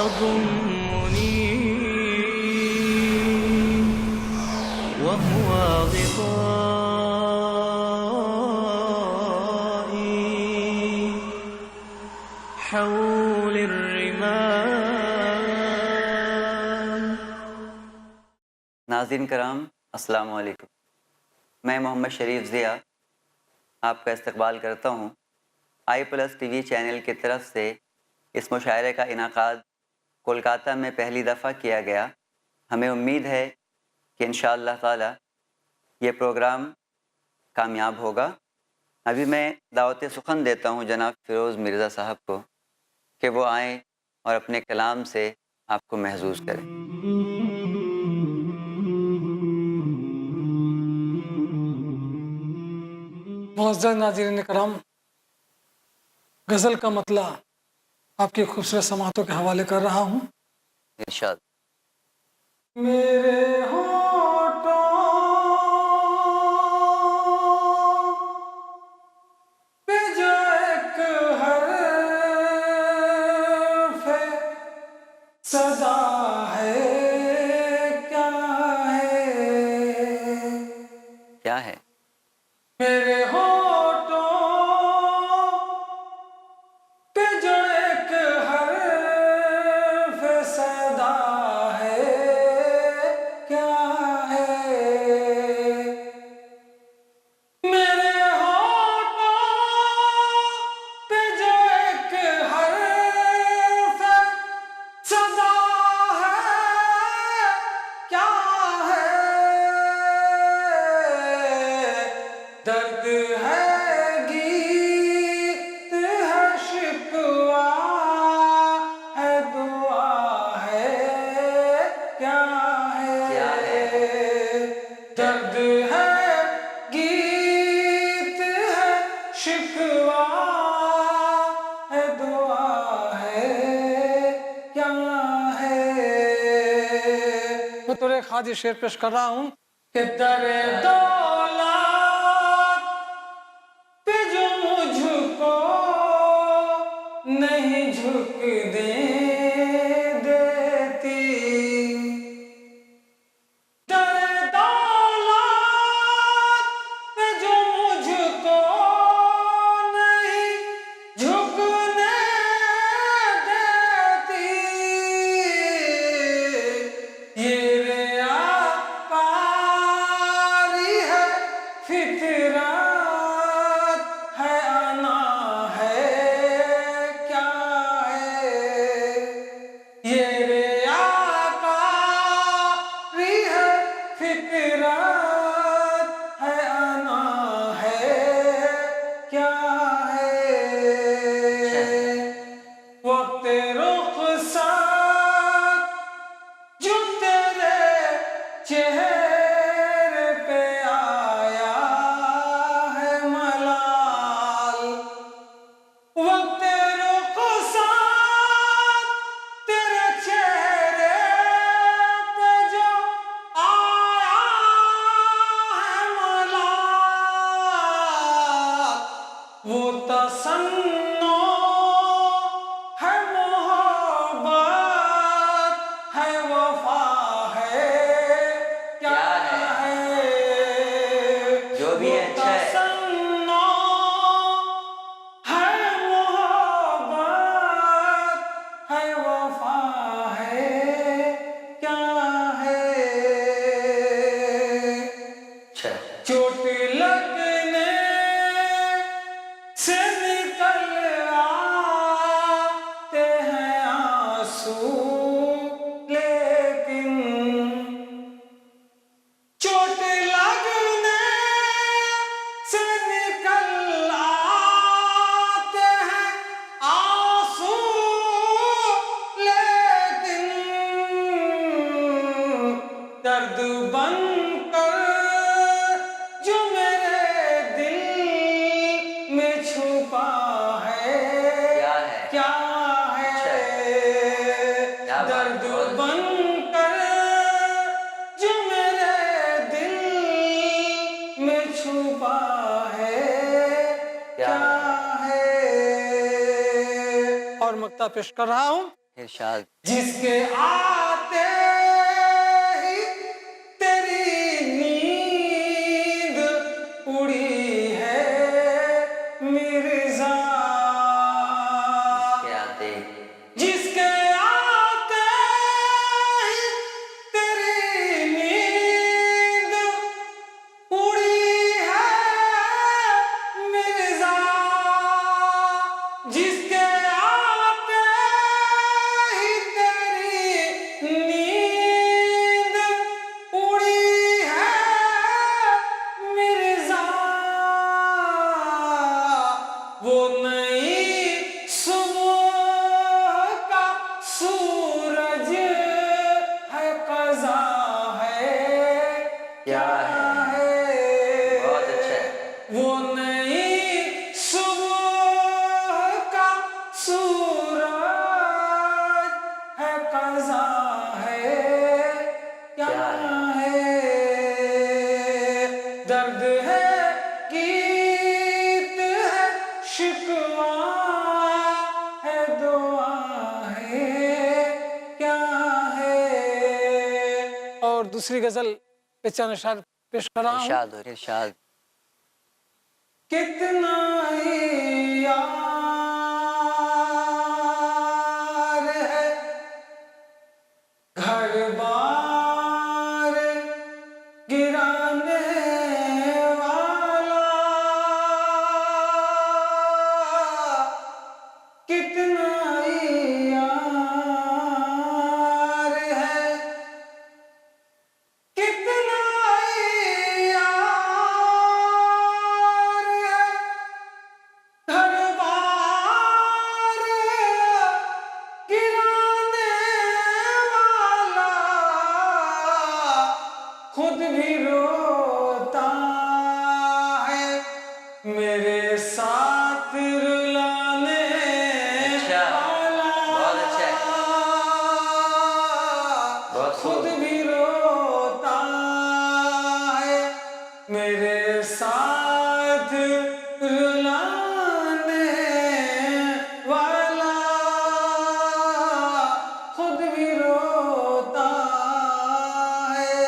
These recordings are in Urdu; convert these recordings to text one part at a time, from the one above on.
يضمني وهو غطائي حول الرمال. ناظرین کرام السلام علیکم. میں محمد شریف ضیاء آپ کا استقبال کرتا ہوں. آئی پلس ٹی وی چینل کی طرف سے اس مشاعرے کا انعقاد کولکاتہ میں پہلی دفعہ کیا گیا. ہمیں امید ہے کہ انشاءاللہ تعالی یہ پروگرام کامیاب ہوگا. ابھی میں دعوت سخن دیتا ہوں جناب فیروز مرزا صاحب کو کہ وہ آئیں اور اپنے کلام سے آپ کو محظوظ کریں. معزز ناظرین کرام، غزل کا مطلع آپ کی خوبصورت سماعتوں کے حوالے کر رہا ہوں. ارشاد. میرے ہونٹوں پہ جو ایک حرف صدا ہے کیا ہے؟ کیا ہے؟ میرے ہونٹوں پہ جو ایک حرف صدا ہے کیا ہے؟ میرے ہونٹوں پہ جو ایک حرف صدا ہے کیا ہے؟ درد ہے گیت ہے شکوہ ہے دعا ہے کیا کیا ہے؟ ہے؟ درد ہے گیت ہے شکوہ ہے دعا ہے کیا ہے؟ میں تمہیں ایک حادث شعر پیش کر رہا ہوں کہ در دولت پہ جو مجھ کو نہیں جھکنے دیتی، در دولت پہ جو مجھ کو نہیں جھکنے دیتی، یہ ریاکاری ہے فطرت ہے انا ہے کیا ہے؟ یہ ریاکاری ہے فطرت ہے انا ہے کیا ہے؟ وقت رخصت جو تیرے چہرے پہ آیا ہے ملال، وقت رخصت تیرے چہرے پہ جو آیا ہے ملال، وہ تصنع ہے محبت ہے وفا ہے کیا ہے؟ جو بھی ہے اچھا ہے. تصنع ہے محبت ہے وفا ہے کیا ہے؟ اچھا. چوٹ لگنے سے نکل آتے ہیں آنسو، لیکن چوٹ لگنے سے نکل آتے ہیں آنسو، لیکن درد بن کر جو میرے دل میں چھپا ہے کیا ہے؟ کیا ہے؟ کیا بات ہے؟ درد بن کر جو میرے دل میں چھپا ہے کیا ہے؟ اور مقطع پیش کر رہا ہوں. ارشاد جس کے آتے ہی تیری نیند اڑی ہے مرزا، کے آتے جس کے آتے ہی تیری نیند اڑی ہے مرزا، جس کے آتے ہی تیری نیند اڑی ہے مرزا، وہ نئی صبح کا سورج ہے، قضا ہے کیا ہے؟ بہت اچھا ہے، وہ نئی صبح کا سورج ہے، قضا ہے کیا ہے؟ درد ہے گیت ہے شکوہ ہے، دعا ہے کیا ہے؟ اور دوسری غزل پہ چند اشعار پیش کر رہا ہوں۔ ارشاد ارشاد کتنا ہی یار ہے گھر بار گرانے والا، کتنا ہی یار ہے، کتنا ہی یار ہے گھر بار گرانے والا، خود بھی روتا ہے میرے ساتھ رلانے اچھا، والا، بہت اچھا ہے، بہت خود خوب، بھی روتا ہے میرے ساتھ رلانے والا، خود بھی روتا ہے،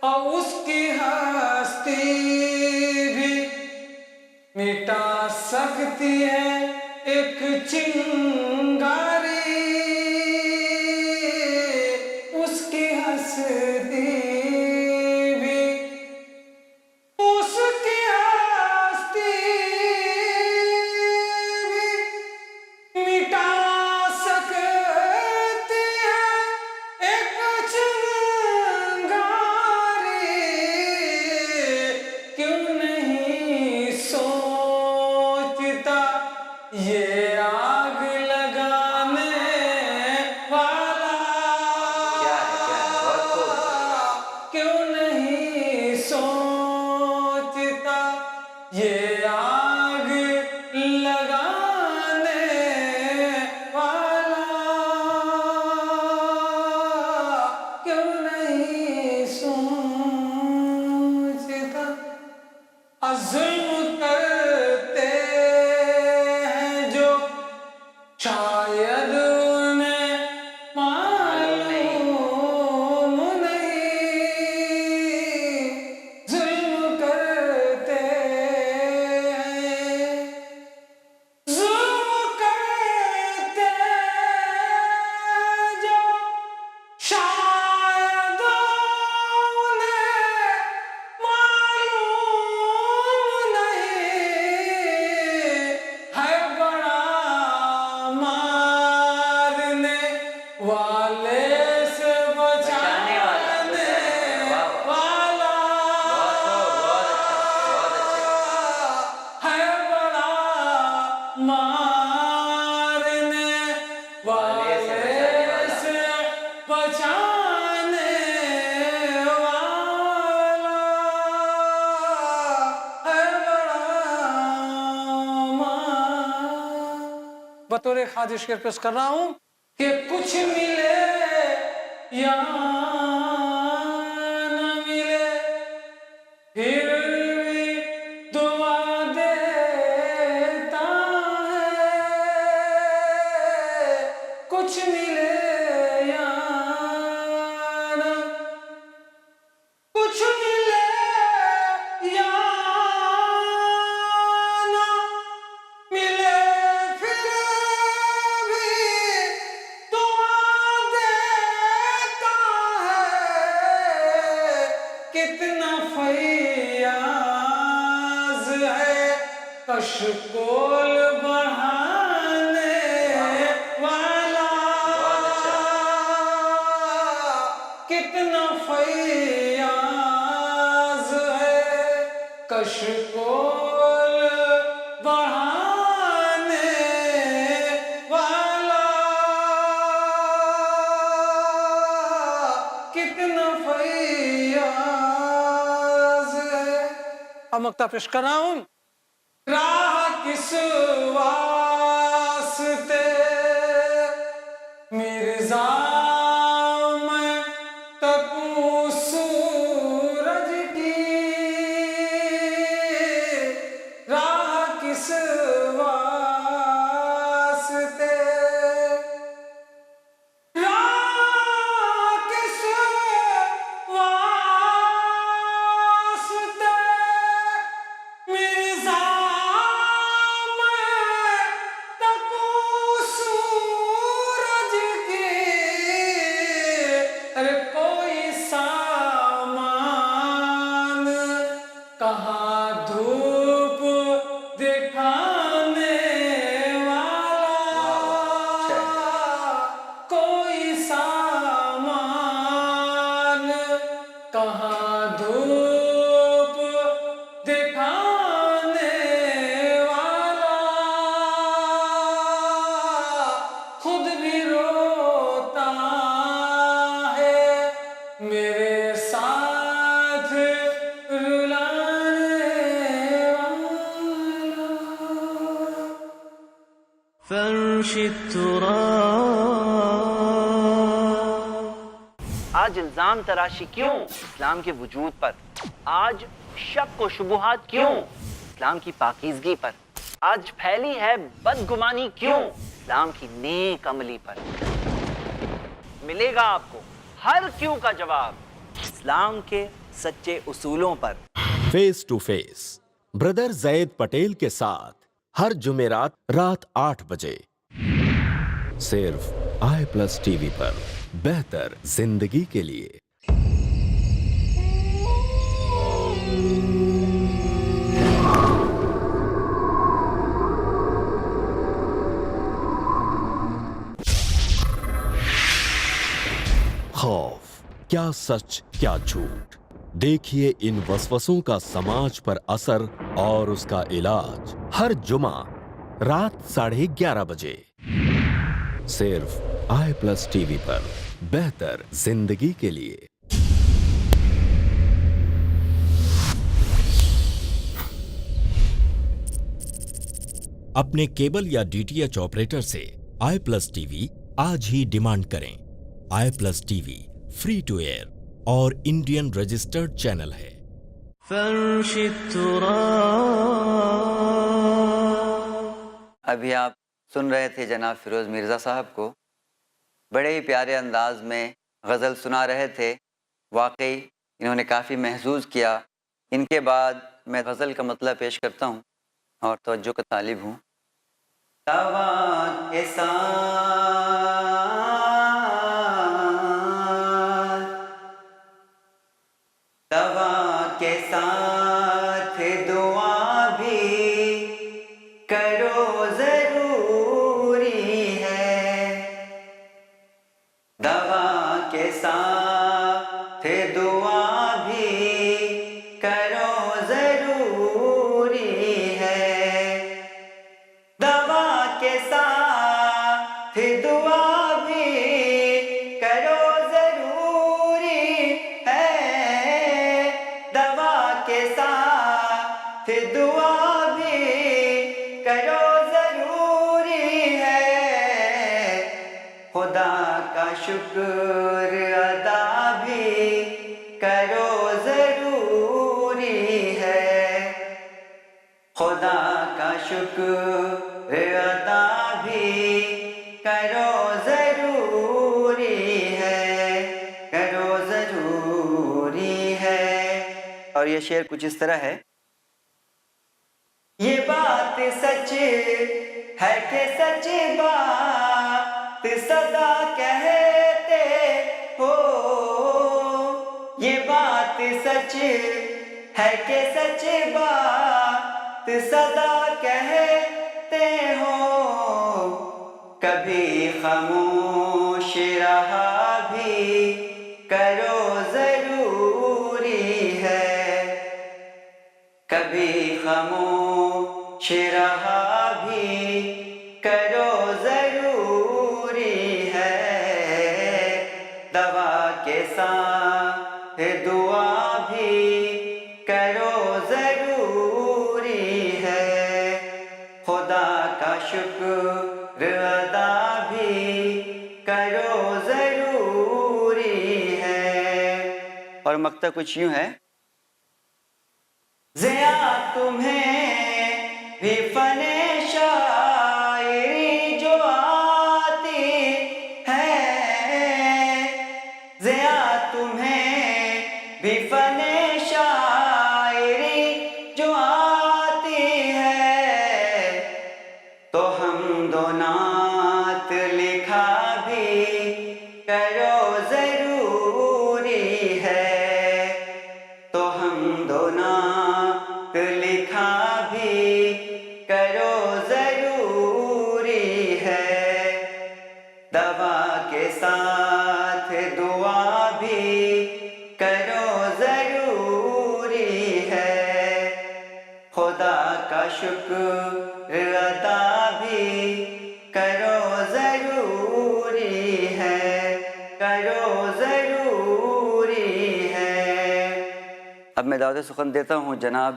اور اس کی ہستی بھی مٹا سکتی ہے ایک چنگاری، اس کی ہستی بھی، اس کی ہستی بھی مٹا سکتی ہے ایک چنگاری، کیوں نہیں سوچتا یہ آگ لگانے والا، کیا ہے بہت خوب، کیوں نہیں سوچتا یہ آگ لگانے والا، کیوں نہیں سوچتا؟ ظلم کرتے ہیں جو شاید انہیں معلوم نہیں، ظلم کرتے ہیں، ظلم کرتے جو شاید انہیں معلوم نہیں، ہے بڑا مارنے والے سے بچانے والا، بچانے واہ، والا، بہت خوب، بہت اچھا، ہے بڑا مارنے والے سے بچانے والا، ہے بڑا بطور خادش کے پیش کر رہا ہوں کہ کچھ ملے یا نہ ملے پھر بھی دعا دیتا ہے، کچھ ملے یا نہ کچھ ملے یا نہ ملے پھر بھی دعا دیتا ہے کتنا فیاض ہے کشکول بڑھانے والا کتنا فیاض ہے کشکول بڑھانے والا کتنا فیاض ہے. اب مقطع پیش کر رہا ہوں. راہ کس واسطے مرزا میں تپوں سورج کی راہ کس واسطے راہ کس واسطے مرزا سورج کی ارے کوئی سامان کہاں دھوپ دکھانے والا کوئی سامان کہاں دھوپ دکھانے والا خود بھی روتا ہے میرے ساتھ رلانے والا. فرش التراب. آج الزام تراشی کیوں اسلام کے وجود پر؟ آج شک و شبہات کیوں اسلام کی پاکیزگی پر؟ آج پھیلی ہے بدگمانی کیوں اسلام کی نیک عملی پر؟ ملے گا آپ کو ہر کیوں کا جواب اسلام کے سچے اصولوں پر. فیس ٹو فیس بردر زید پٹیل کے ساتھ ہر جمعرات رات 8 بجے صرف i+ ٹی وی پر بہتر زندگی کے لیے. خوف کیا سچ کیا جھوٹ دیکھیے ان وسوسوں کا سماج پر اثر اور اس کا علاج ہر جمعہ رات 11:30 بجے صرف i+ ٹی وی پر بہتر زندگی کے لیے. اپنے کیبل یا DTH آپریٹر سے i+ ٹی وی آج ہی ڈیمانڈ کریں. i+ T V free to air اور انڈین رجسٹرڈ چینل ہے. فرش التراب. ابھی آپ سن رہے تھے جناب فیروز مرزا صاحب کو. بڑے ہی پیارے انداز میں غزل سنا رہے تھے. واقعی انہوں نے کافی محظوظ کیا. ان کے بعد میں غزل کا مطلب پیش کرتا ہوں اور توجہ کا طالب ہوں. تواں کے ساتھ دعا بھی کرو ضروری ہے. دوا کے ساتھ دعا بھی کرو ضروری ہے. دوا کے ساتھ دعا بھی کرو ضروری ہے. دوا کے ساتھ دعا بھی کرو ضروری ہے. خدا کا شکر ادا بھی کرو ضروری ہے. خدا کا شکر ادا بھی کرو ضروری ہے، کرو ضروری ہے. اور یہ شعر کچھ اس طرح ہے. یہ بات سچ ہے کہ سچ بات سدا کہتے ہو، یہ بات سچ ہے کہ سچ بات سدا کہتے ہو. کبھی خاموش رہا بھی کرو ضروری ہے، کبھی خاموش رہا بھی کرو ضروری ہے. دوا کے ساتھ دعا بھی کرو ضروری ہے. خدا کا شکر ادا بھی کرو ضروری ہے. اور مقطع کچھ یوں ہے. ضیاء تمہیں بھی فن شاعری جو آتی ہے، ضیاء تمہیں بھی فن شاعری جو آتی ہے، تو حمد و نعت لکھا بھی کرو ضروری ہے، تو حمد و نعت لکھا بھی کرو ضروری ہے. دوا کے ساتھ دعا بھی کرو ضروری ہے. خدا کا شکر ادا بھی کرو ضروری ہے، کرو ضروری ہے. اب میں دعوت سخن دیتا ہوں جناب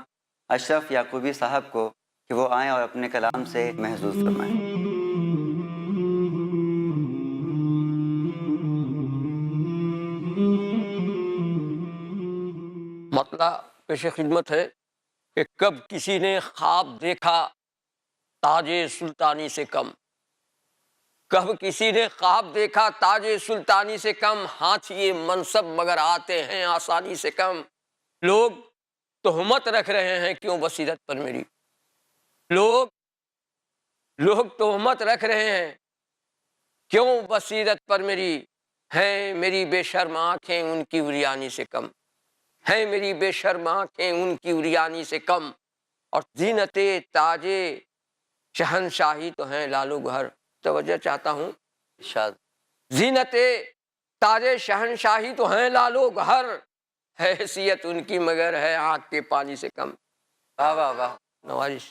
اشرف یعقوبی صاحب کو کہ وہ آئیں اور اپنے کلام سے محظوظ فرمائیں. مطلب پیش خدمت ہے کہ کب کسی نے خواب دیکھا تاج سلطانی سے کم، کب کسی نے خواب دیکھا تاج سلطانی سے کم، ہاتھی منصب مگر آتے ہیں آسانی سے کم. لوگ تہمت رکھ رہے ہیں کیوں بصیرت پر میری، لوگ تہمت رکھ رہے ہیں کیوں بصیرت پر میری. ہیں میری بے شرم آنکھیں ان کی عریانی سے کم، ہیں میری بے شرم آنکھیں ان کی عریانی سے کم. اور زینت تاج شہنشاہی تو ہیں لالو گھر. توجہ چاہتا ہوں، ارشاد. زینت تاج شہنشاہی تو ہیں لالو گھر، حیثیت ان کی مگر ہے آنکھ کے پانی سے کم. واہ واہ واہ. نوازش.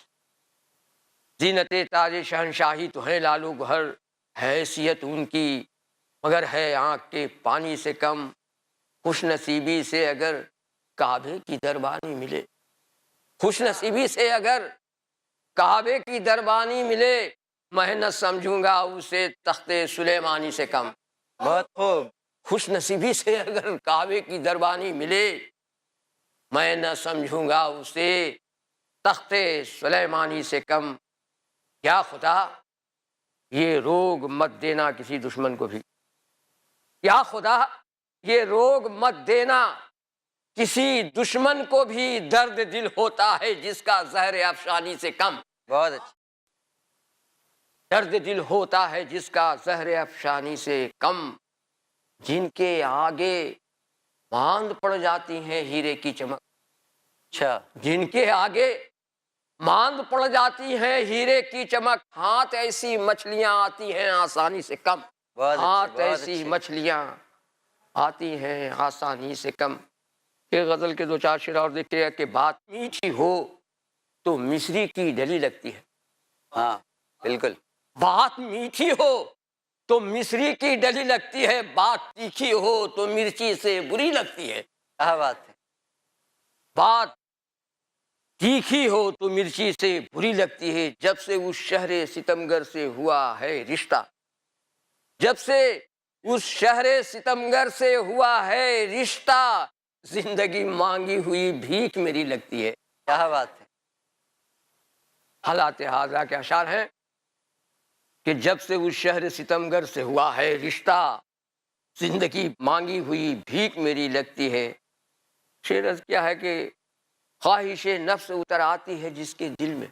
زینت تاج شہنشاہی تو ہیں لالو گھر، حیثیت ان کی مگر ہے آنکھ کے پانی سے کم. خوش نصیبی سے اگر کعبے کی دربانی ملے، خوش نصیبی سے اگر کعبے کی دربانی ملے، میں نہ سمجھوں گا اسے تخت سلیمانی سے کم. بہت خوب. خوش نصیبی سے اگر کعبے کی دربانی ملے، میں نہ سمجھوں گا اسے تخت سلیمانی سے کم. یا خدا یہ روگ مت دینا کسی دشمن کو بھی، یا خدا یہ روگ مت دینا کسی دشمن کو بھی. درد دل ہوتا ہے جس کا زہر افشانی سے کم. بہت اچھا. درد دل ہوتا ہے جس کا زہر افشانی سے کم. جن کے آگے ماند پڑ جاتی ہیں ہیرے کی چمک، اچھا. جن کے آگے ماند پڑ جاتی ہیں ہیرے کی چمک، ہاتھ ایسی مچھلیاں آتی ہیں آسانی سے کم. بہت اچھا، ہاتھ بہت ایسی اچھا. مچھلیاں آتی ہیں آسانی سے کم. ایک غزل کے دو چار شعر اور دیکھتے ہیں کہ بات میٹھی ہو تو مصری کی ڈلی لگتی ہے. ہاں بالکل. بات میٹھی ہو تو مصری کی ڈلی لگتی ہے، بات تیکھی ہو تو مرچی سے بری لگتی ہے. کیا بات ہے. بات تیکھی ہو تو مرچی سے بری لگتی ہے. جب سے اس شہر ستمگر سے ہوا ہے رشتہ، جب سے اس شہر ستمگر سے ہوا ہے رشتہ، زندگی مانگی ہوئی بھیک میری لگتی ہے. کیا بات ہے. حالات حاضرہ کے اشعار ہیں کہ جب سے اس شہر ستمگر سے ہوا ہے رشتہ، زندگی مانگی ہوئی بھیک میری لگتی ہے۔ شعر عرض کیا ہے کہ خواہش نفس اتر آتی ہے جس کے دل میں،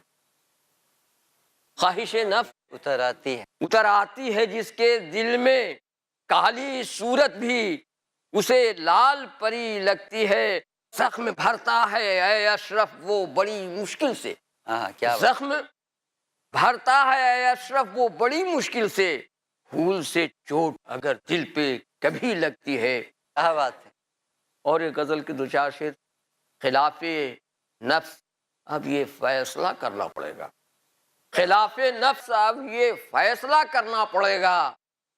خواہش نفس اتر آتی ہے جس کے دل میں، کالی صورت بھی اسے لال پری لگتی ہے، زخم بھرتا ہے اے اشرف وہ بڑی مشکل سے، زخم بھرتا ہے اے اشرف وہ بڑی مشکل سے، پھول سے چوٹ اگر دل پہ کبھی لگتی ہے۔ کیا بات ہے۔ اور ایک غزل کے دو چار شعر، خلاف نفس اب یہ فیصلہ کرنا پڑے گا، خلاف نفس اب یہ فیصلہ کرنا پڑے گا،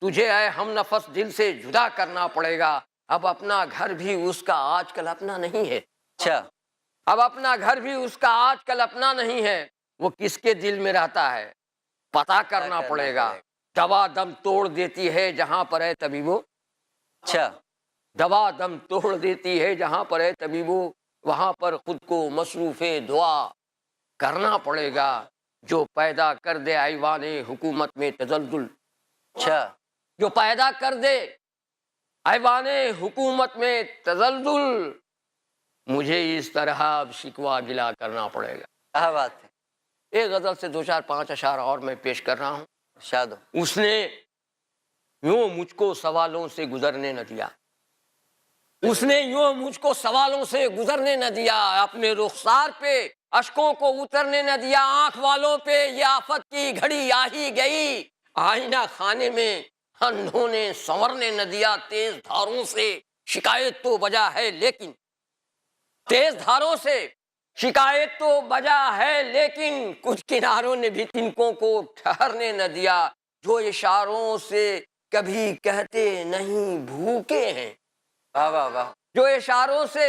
تجھے اے ہم نفس دل سے جدا کرنا پڑے گا، اب اپنا گھر بھی اس کا آج کل اپنا نہیں ہے۔ اچھا، اب اپنا گھر بھی اس کا آج کل اپنا نہیں ہے، وہ کس کے دل میں رہتا ہے پتہ کرنا پڑے گا، دوا دم توڑ دیتی ہے جہاں پر ہے طبیبو، اچھا دوا دم توڑ دیتی ہے جہاں پر ہے طبیبو، وہاں پر خود کو مصروف دعا کرنا پڑے گا، جو پیدا کر دے ایوان حکومت میں تزلزل، اچھا جو پیدا کر دے ایوان حکومت میں تزلزل، مجھے اس طرح اب شکوہ گلا کرنا پڑے گا۔ کیا بات ہے۔ ایک غزل سے دو چار پانچ اشعار اور میں پیش کر رہا ہوں۔ شاد اس نے یوں مجھ کو سوالوں سے گزرنے نہ دیا، اس نے یوں مجھ کو سوالوں سے گزرنے نہ دیا، اپنے رخسار پہ اشکوں کو اترنے نہ دیا، آنکھ والوں پہ یہ آفت کی گھڑی آ ہی گئی، آئینہ خانے میں اندھوں نے سنورنے نہ دیا، تیز دھاروں سے شکایت تو بجا ہے لیکن، تیز دھاروں سے شکایت تو بجا ہے لیکن، کچھ کناروں نے بھی تنکوں کو ٹھہرنے نہ دیا، جو اشاروں سے کبھی کہتے نہیں بھوکے ہیں، واہ واہ واہ، جو اشاروں سے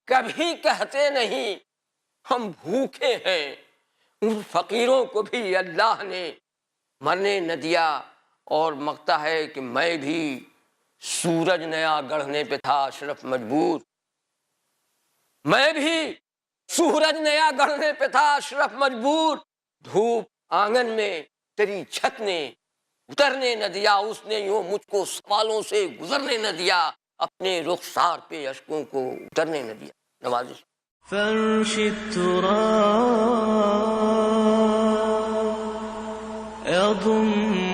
کبھی کہتے نہیں ہم بھوکے ہیں، ان فقیروں کو بھی اللہ نے مرنے نہ دیا۔ اور مغتا ہے کہ میں بھی سورج نیا گڑھنے پہ تھا اشرف مجبور، میں بھی سورج نیا گڑھنے پہ تھا اشرف مجبور، دھوپ آنگن میں تیری چھت نے اترنے نہ دیا، اس نے یوں مجھ کو سوالوں سے گزرنے نہ دیا، اپنے رخسار پہ اشکوں کو اترنے نہ دیا۔ نوازش۔ فرش التراب يضم